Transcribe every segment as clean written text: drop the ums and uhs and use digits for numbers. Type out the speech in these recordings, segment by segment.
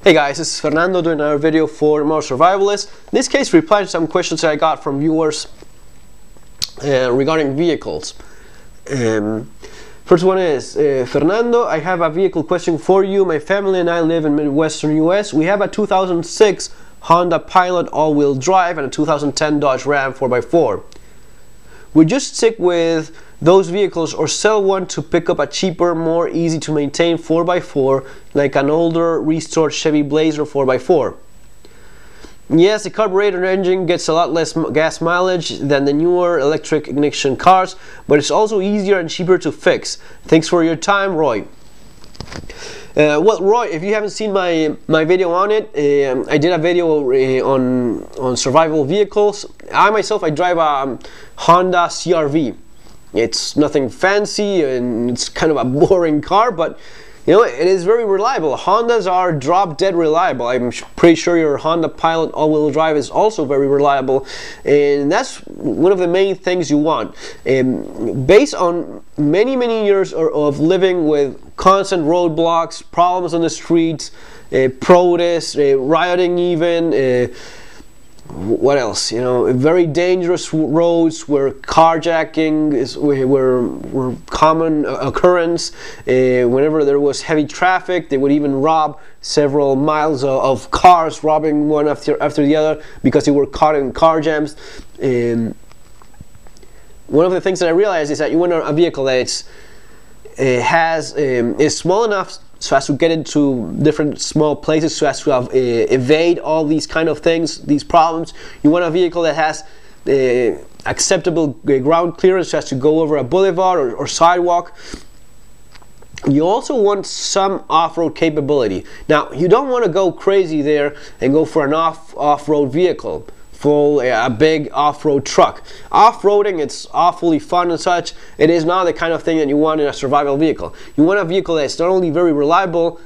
Hey guys, this is Fernando doing another video for Motor Survivalist. In this case, replying to some questions that I got from viewers regarding vehicles. First one is, Fernando, I have a vehicle question for you. My family and I live in Midwestern US. We have a 2006 Honda Pilot all-wheel drive and a 2010 Dodge Ram 4x4. We just stick with those vehicles or sell one to pick up a cheaper, more easy to maintain 4x4 like an older restored Chevy Blazer 4x4. Yes, the carburetor engine gets a lot less gas mileage than the newer electric ignition cars, but it's also easier and cheaper to fix. Thanks for your time, Roy. Well, Roy, if you haven't seen my video on it, I did a video on survival vehicles. I drive a Honda CR-V. It's nothing fancy and it's kind of a boring car, but you know, it is very reliable. Hondas are drop dead reliable. I'm pretty sure your Honda Pilot all-wheel drive is also very reliable, and that's one of the main things you want. Based on many years of living with constant roadblocks, problems on the streets, protests, rioting even, what else? You know, very dangerous roads where carjacking were common occurrence. Whenever there was heavy traffic, they would even rob several miles of cars, robbing one after the other because they were caught in car jams. One of the things that I realized is that you want a vehicle that is small enough so as to get into different small places, so as to evade all these kind of things, these problems. You want a vehicle that has acceptable ground clearance, so as to go over a boulevard or sidewalk. You also want some off-road capability. Now, you don't want to go crazy there and go for an off-road vehicle, a big off-road truck. Off-roading, it's awfully fun and such. It is not the kind of thing that you want in a survival vehicle. You want a vehicle that's not only very reliable,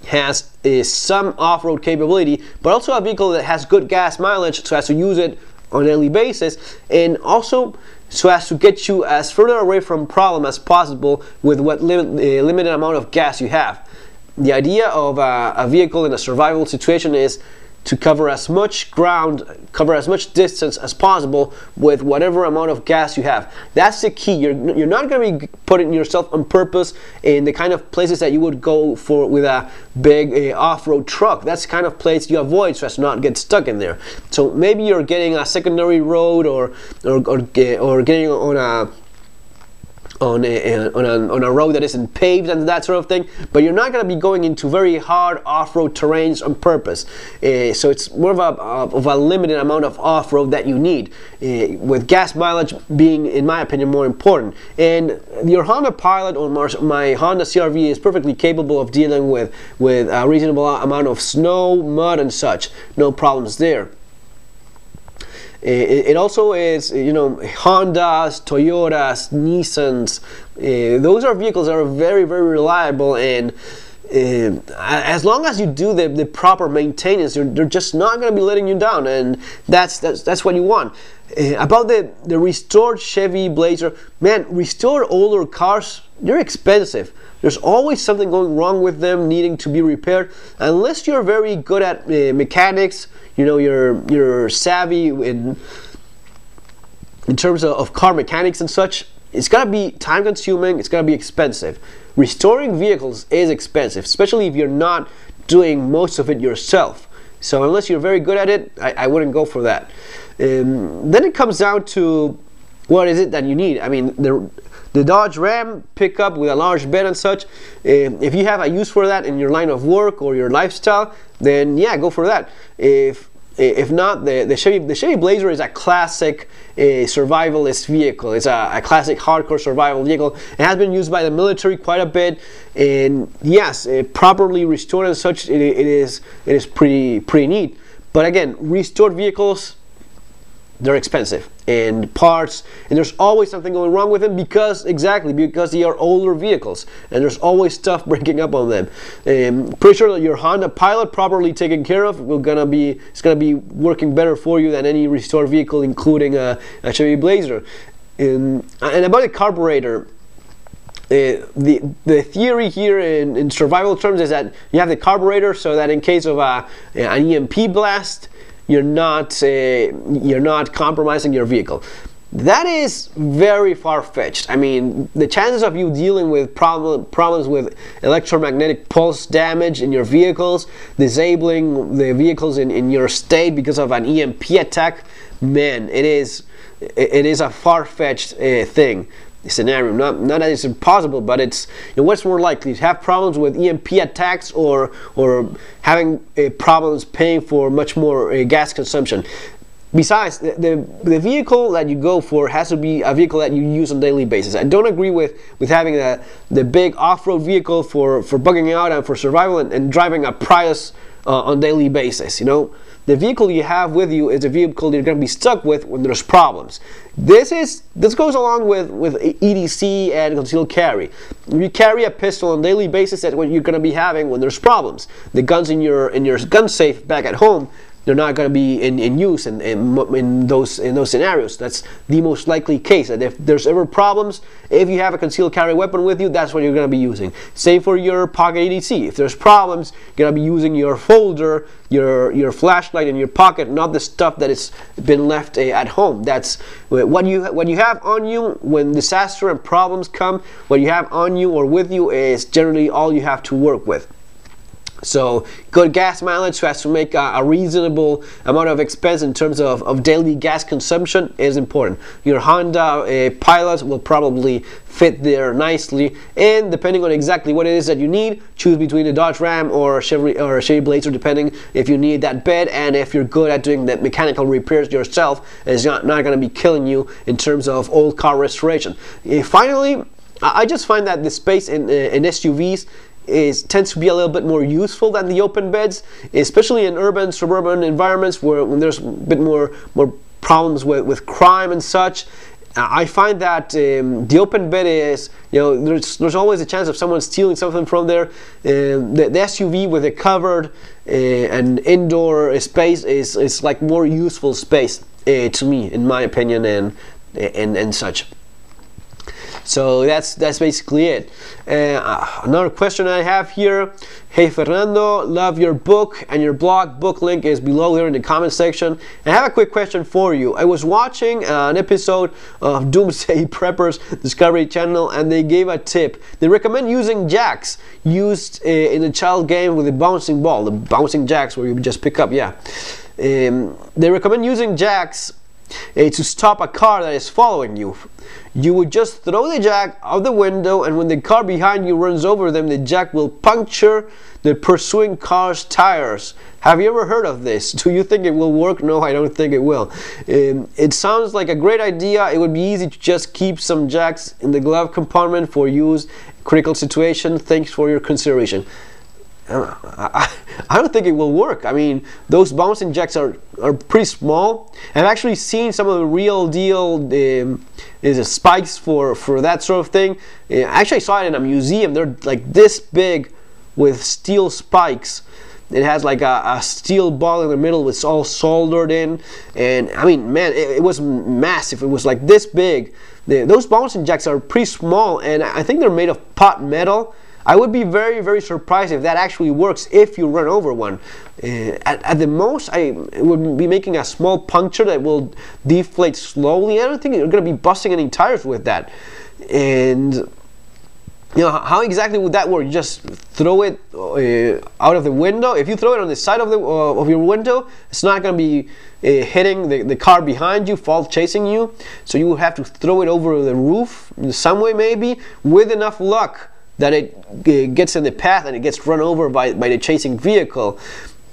has some off-road capability, but also a vehicle that has good gas mileage so as to use it on a daily basis, and also so as to get you as further away from problem as possible with what limited amount of gas you have. The idea of a vehicle in a survival situation is to cover as much ground, cover as much distance as possible with whatever amount of gas you have. That's the key. You're not going to be putting yourself on purpose in the kind of places that you would go for with a big off-road truck. That's the kind of place you avoid so as to not get stuck in there. So maybe you're getting a secondary road or getting on a road that isn't paved and that sort of thing, but you're not going to be going into very hard off-road terrains on purpose. So it's more of a limited amount of off-road that you need, with gas mileage being, in my opinion, more important. And your Honda Pilot or my Honda CR-V is perfectly capable of dealing with a reasonable amount of snow, mud, and such. No problems there. It also is, you know, Hondas, Toyotas, Nissans. Those are vehicles that are very reliable, and as long as you do the proper maintenance, they're just not going to be letting you down, and that's what you want. About the restored Chevy Blazer, man, restored older cars, they're expensive. There's always something going wrong with them, needing to be repaired. Unless you're very good at mechanics, you know, you're savvy in terms of car mechanics and such, it's gonna be time consuming, it's gonna be expensive. Restoring vehicles is expensive, especially if you're not doing most of it yourself. So unless you're very good at it, I wouldn't go for that. Then it comes down to what is it that you need. I mean, the Dodge Ram pickup with a large bed and such, if you have a use for that in your line of work or your lifestyle, then yeah, go for that. If not, the Chevy Blazer is a classic survivalist vehicle. It's a classic hardcore survival vehicle. It has been used by the military quite a bit, and yes, properly restored and such, it is pretty neat. But again, restored vehicles, they're expensive, and parts, and there's always something going wrong with them because they are older vehicles, and there's always stuff breaking up on them. Pretty sure that your Honda Pilot, properly taken care of, it's gonna be working better for you than any restored vehicle, including a Chevy Blazer. And about the carburetor, the theory here in survival terms is that you have the carburetor, so that in case of an EMP blast, you're not compromising your vehicle. That is very far-fetched. I mean, the chances of you dealing with problems with electromagnetic pulse damage in your vehicles, disabling the vehicles in your state because of an EMP attack, man, it is a far-fetched thing. Scenario. Not that it's impossible, but it's, what's more likely, to have problems with EMP attacks or having problems paying for much more gas consumption. Besides, the vehicle that you go for has to be a vehicle that you use on a daily basis. I don't agree with having the big off-road vehicle for bugging out and for survival and driving a Prius on a daily basis. The vehicle you have with you is a vehicle you're going to be stuck with when there's problems. This goes along with EDC and concealed carry. If you carry a pistol on a daily basis, that's what you're going to be having when there's problems. The guns in your gun safe back at home, they're not going to be in use in those scenarios. That's the most likely case. That if there's ever problems, if you have a concealed carry weapon with you, that's what you're going to be using. Same for your pocket EDC. If there's problems, you're going to be using your folder, your flashlight in your pocket, not the stuff that has been left at home. That's what you have on you when disaster and problems come. What you have on you or with you is generally all you have to work with. So good gas mileage has to make a reasonable amount of expense in terms of daily gas consumption is important. Your Honda Pilot will probably fit there nicely, and depending on exactly what it is that you need, choose between a Dodge Ram or a Chevy Blazer, depending if you need that bed and if you're good at doing the mechanical repairs yourself. It's not going to be killing you in terms of old car restoration. Finally, I just find that the space in SUVs tends to be a little bit more useful than the open beds, especially in urban, suburban environments when there's a bit more problems with crime and such. I find that the open bed is, there's always a chance of someone stealing something from there. The SUV with a covered and indoor space is like more useful space to me, in my opinion, and such. So that's basically it. Another question I have here. Hey Fernando, love your book and your blog. Book link is below there in the comment section. I have a quick question for you. I was watching an episode of Doomsday Preppers Discovery Channel, and they gave a tip. They recommend using jacks used in a child game with a bouncing ball. The bouncing jacks where you just pick up, yeah. They recommend using jacks to stop a car that is following you. You would just throw the jack out the window, and when the car behind you runs over them, the jack will puncture the pursuing car's tires. Have you ever heard of this? Do you think it will work? No, I don't think it will. It sounds like a great idea. It would be easy to just keep some jacks in the glove compartment for use in critical situation. Thanks for your consideration. I don't think it will work. I mean, those bouncing jacks are pretty small. I've actually seen some of the real deal spikes for that sort of thing. Actually, I saw it in a museum. They're like this big with steel spikes. It has like a steel ball in the middle. It's all soldered in, and I mean, man, it was massive. It was like this big. Those bouncing jacks are pretty small, and I think they're made of pot metal. I would be very, very surprised if that actually works if you run over one. At the most, I would be making a small puncture that will deflate slowly. I don't think you're going to be busting any tires with that. And how exactly would that work? You just throw it out of the window. If you throw it on the side of your window, it's not going to be hitting the car behind you, chasing you. So you would have to throw it over the roof in some way, maybe, with enough luck that it gets in the path and it gets run over by the chasing vehicle.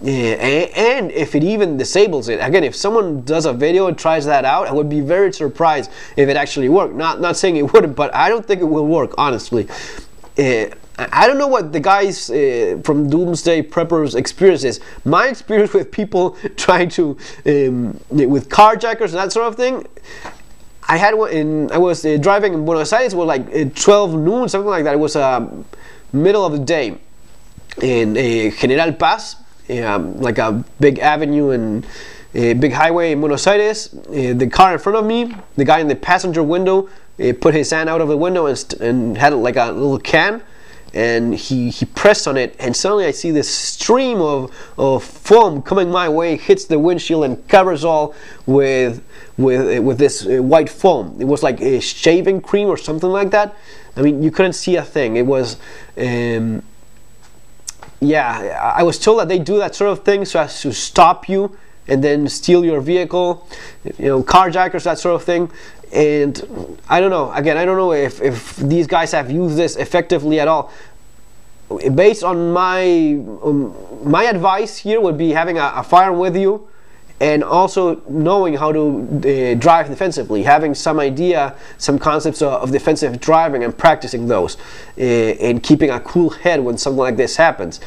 And if it even disables it. Again, if someone does a video and tries that out, I would be very surprised if it actually worked. Not saying it wouldn't, but I don't think it will work, honestly. I don't know what the guys from Doomsday Preppers experience is. My experience with people trying to, with carjackers and that sort of thing, I had one I was driving in Buenos Aires. It was like 12 noon, something like that. It was middle of the day in General Paz, like a big avenue and a big highway in Buenos Aires. The car in front of me, the guy in the passenger window put his hand out of the window and had like a little can, and he pressed on it, and suddenly I see this stream of foam coming my way, hits the windshield and covers all with this white foam. It was like a shaving cream or something like that. I mean, you couldn't see a thing. It was yeah, I was told that they do that sort of thing so as to stop you and then steal your vehicle, you know, carjackers, that sort of thing. And I don't know, again, I don't know if these guys have used this effectively at all. Based on my advice here would be having a firearm with you, and also knowing how to drive defensively, having some idea, some concepts of defensive driving and practicing those, and keeping a cool head when something like this happens.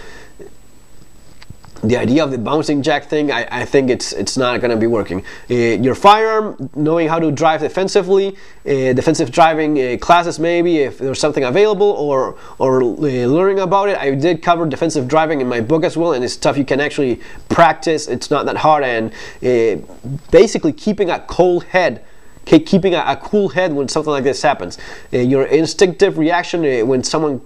The idea of the bouncing jack thing, I think it's not going to be working. Your firearm, knowing how to drive defensively, defensive driving classes maybe, if there's something available, or learning about it. I did cover defensive driving in my book as well, and it's stuff you can actually practice. It's not that hard, and basically keeping a cool head. Keeping a cool head when something like this happens. Your instinctive reaction when someone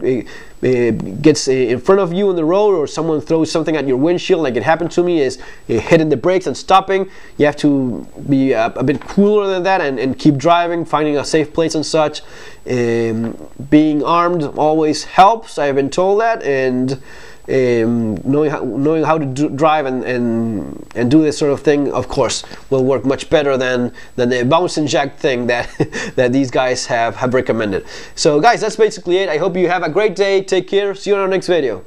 gets in front of you on the road, or someone throws something at your windshield, like it happened to me, is hitting the brakes and stopping. You have to be a bit cooler than that and keep driving, finding a safe place and such. Being armed always helps, I've been told that, and knowing how to drive and do this sort of thing, of course, will work much better than the bouncing jack thing that that these guys have recommended. So guys, that's basically it. I hope you have a great day. Take care. See you on our next video.